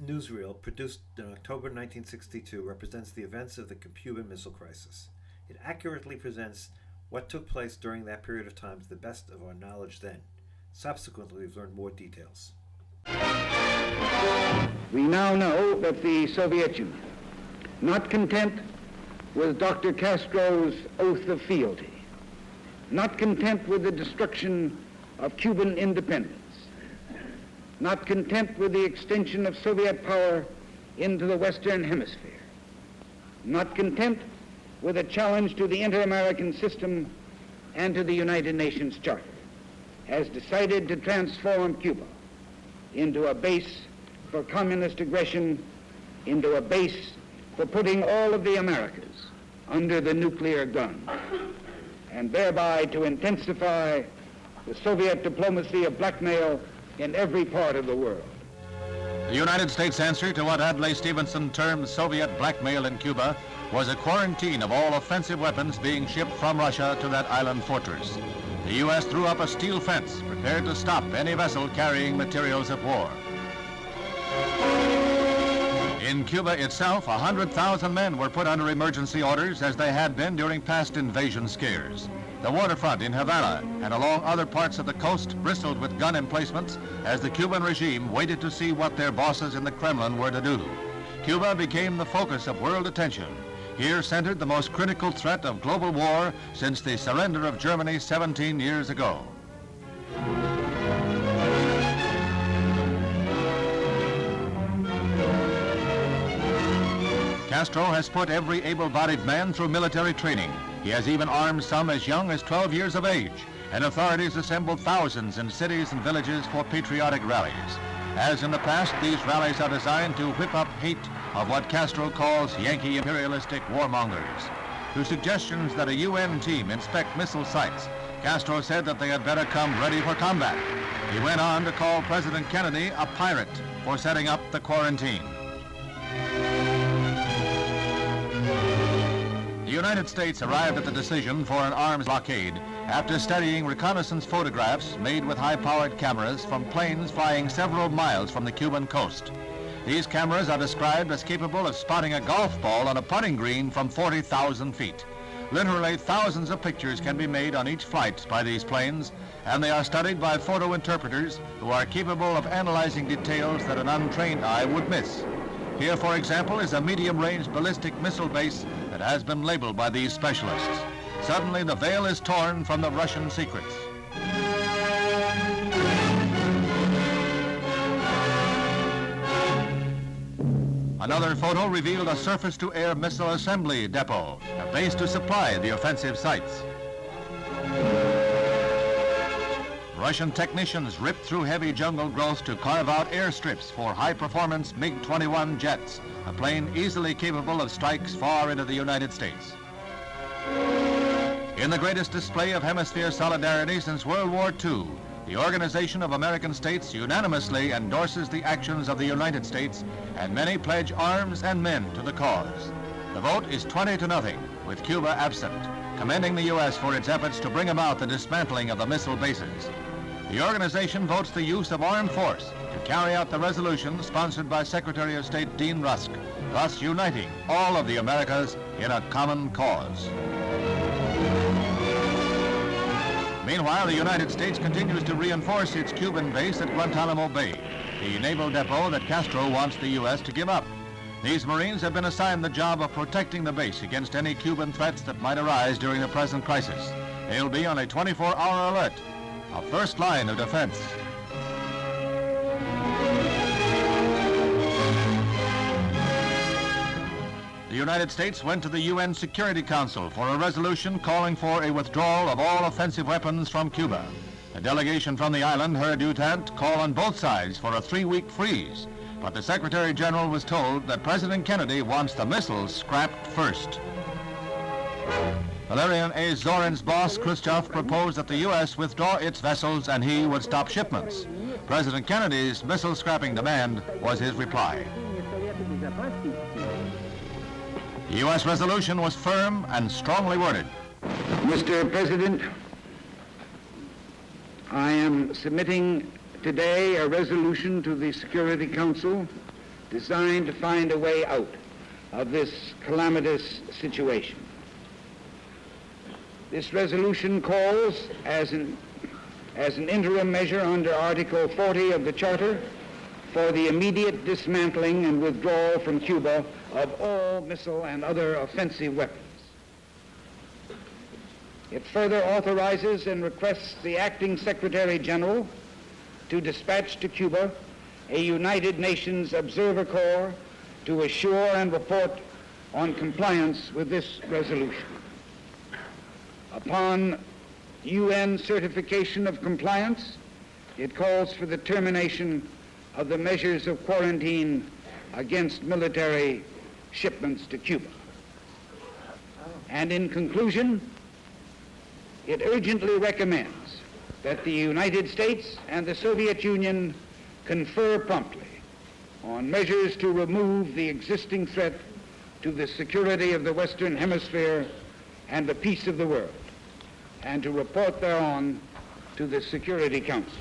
Newsreel, produced in October 1962, represents the events of the Cuban Missile Crisis. It accurately presents what took place during that period of time to the best of our knowledge then. Subsequently, we've learned more details. We now know that the Soviet Union, not content with Dr. Castro's oath of fealty, not content with the destruction of Cuban independence, not content with the extension of Soviet power into the Western Hemisphere, not content with a challenge to the inter-American system and to the United Nations Charter, has decided to transform Cuba into a base for communist aggression, into a base for putting all of the Americas under the nuclear gun, and thereby to intensify the Soviet diplomacy of blackmail in every part of the world. The United States' answer to what Adlai Stevenson termed Soviet blackmail in Cuba was a quarantine of all offensive weapons being shipped from Russia to that island fortress. The U.S. threw up a steel fence, prepared to stop any vessel carrying materials of war. In Cuba itself, 100,000 men were put under emergency orders, as they had been during past invasion scares. The waterfront in Havana and along other parts of the coast bristled with gun emplacements as the Cuban regime waited to see what their bosses in the Kremlin were to do. Cuba became the focus of world attention. Here centered the most critical threat of global war since the surrender of Germany 17 years ago. Castro has put every able-bodied man through military training. He has even armed some as young as 12 years of age, and authorities assembled thousands in cities and villages for patriotic rallies. As in the past, these rallies are designed to whip up hate of what Castro calls Yankee imperialistic warmongers. To suggestions that a UN team inspect missile sites, Castro said that they had better come ready for combat. He went on to call President Kennedy a pirate for setting up the quarantine. The United States arrived at the decision for an arms blockade after studying reconnaissance photographs made with high-powered cameras from planes flying several miles from the Cuban coast. These cameras are described as capable of spotting a golf ball on a putting green from 40,000 feet. Literally thousands of pictures can be made on each flight by these planes, and they are studied by photo interpreters who are capable of analyzing details that an untrained eye would miss. Here, for example, is a medium-range ballistic missile base that has been labeled by these specialists. Suddenly, the veil is torn from the Russian secrets. Another photo revealed a surface-to-air missile assembly depot, a base to supply the offensive sites. Russian technicians ripped through heavy jungle growth to carve out airstrips for high-performance MiG-21 jets, a plane easily capable of strikes far into the United States. In the greatest display of hemisphere solidarity since World War II, the Organization of American States unanimously endorses the actions of the United States, and many pledge arms and men to the cause. The vote is 20-0, with Cuba absent, commending the U.S. for its efforts to bring about the dismantling of the missile bases. The organization votes the use of armed force to carry out the resolution sponsored by Secretary of State Dean Rusk, thus uniting all of the Americas in a common cause. Meanwhile, the United States continues to reinforce its Cuban base at Guantanamo Bay, the naval depot that Castro wants the U.S. to give up. These Marines have been assigned the job of protecting the base against any Cuban threats that might arise during the present crisis. They'll be on a 24-hour alert, a first line of defense. The United States went to the UN Security Council for a resolution calling for a withdrawal of all offensive weapons from Cuba. A delegation from the island heard Utant call on both sides for a 3-week freeze, but the Secretary General was told that President Kennedy wants the missiles scrapped first. Valerian A. Zorin's boss, Khrushchev, proposed that the U.S. withdraw its vessels and he would stop shipments. President Kennedy's missile scrapping demand was his reply. The U.S. resolution was firm and strongly worded. Mr. President, I am submitting today a resolution to the Security Council designed to find a way out of this calamitous situation. This resolution calls, as an interim measure under Article 40 of the Charter, for the immediate dismantling and withdrawal from Cuba of all missile and other offensive weapons. It further authorizes and requests the Acting Secretary General to dispatch to Cuba a United Nations Observer Corps to assure and report on compliance with this resolution. Upon UN certification of compliance, it calls for the termination of the measures of quarantine against military shipments to Cuba. And in conclusion, it urgently recommends that the United States and the Soviet Union confer promptly on measures to remove the existing threat to the security of the Western Hemisphere and the peace of the world, and to report thereon to the Security Council.